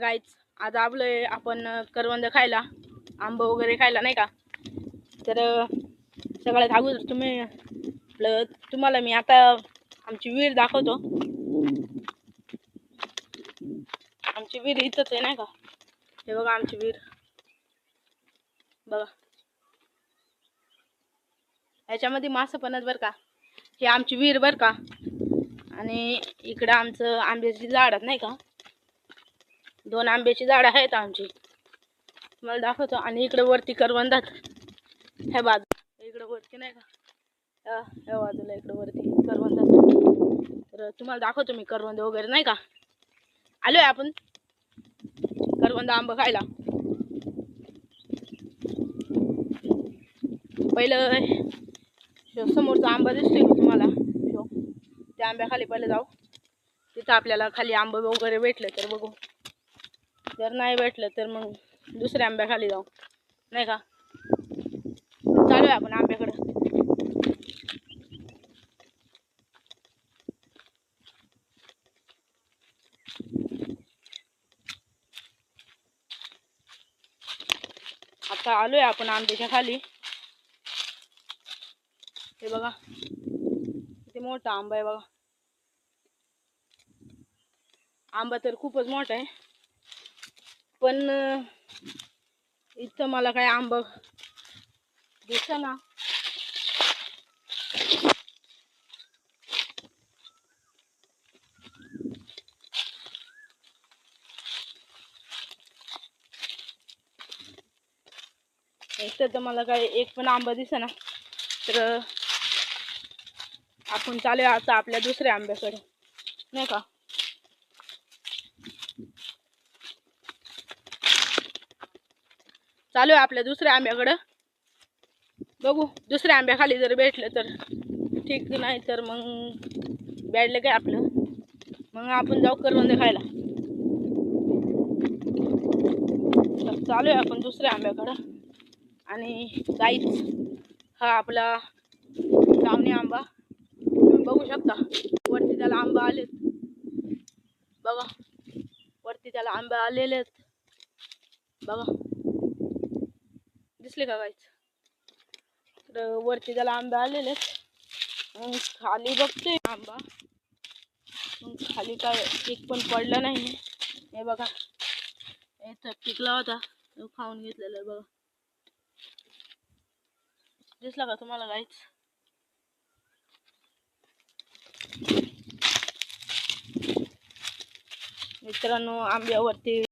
गाईच आज आपलं आपण करवंद खायला, आंबा वगैरे खायला नाही का. तर सगळ्यात अगोदर तुम्हाला मी आता आमची विहीर दाखवतो. आमची विहीर इथंच आहे नाही का. हे बघा आमची विहीर बघा, ह्याच्यामध्ये मासे पण आहेत बरं का. हे आमची विहीर बरं का. आणि इकडं आमचं आंब्याची झाड नाही का, 2 आंब्याची झाड आहेत आमची, तुम्हाला दाखवतो. आणि इकडे वरती करवंदात, ह्या बाजू इकडे वरती नाही का, ह्या बाजूला इकडे वरती करवंदात. तर तुम्हाला दाखवतो मी करवंद वगैरे नाही का. आलोय आपण करवंद आंबा खायला. पहिलं समोरचा आंबा दिसतोय तुम्हाला, त्या आंब्याखाली पहिलं जाऊ. तिथं आपल्याला खाली आंबे वगैरे भेटले तर बघू, जर नाही भेटलं तर मग दुसऱ्या आंब्याखाली जाऊ नाही का. चालू आहे आपण आंब्याकडे. आता आलोय आपण आंब्याच्या खाली. हे बघा किती मोठा आंबा आहे बघा. आंबा तर खूपच मोठा आहे, पण इथं मला काय आंबा दिसेना. इथं तर मला काय एक पण आंबा दिसेना. तर आपण चालूया आता आपल्या दुसऱ्या आंब्याकडे नाही का. चालू आहे आपल्या दुसऱ्या आंब्याकडं. बघू दुसऱ्या आंब्याखाली जर भेटलं तर ठीक, नाही तर मग बॅडलं काय आपलं, मग आपण जाऊ करवंद खायला. तर चालू आहे आपण दुसऱ्या आंब्याकडं. आणि गाईच हा आपला गावणी आंबा तुम्ही बघू शकता. वरती त्याला आंबा आलेत बघा, वरती त्याला आंबे आलेले आहेत बघा, दिसले का गाईच. तर वरती त्याला आंबे आलेले आहेत. मग खाली बघतोय आंबा, मग खाली काय एक पण पडला नाही. हे बघा इथं पिकला होता, तो खाऊन घेतलेला बघा. दिसला का तुम्हाला गाईच. मित्रांनो आंब्यावरती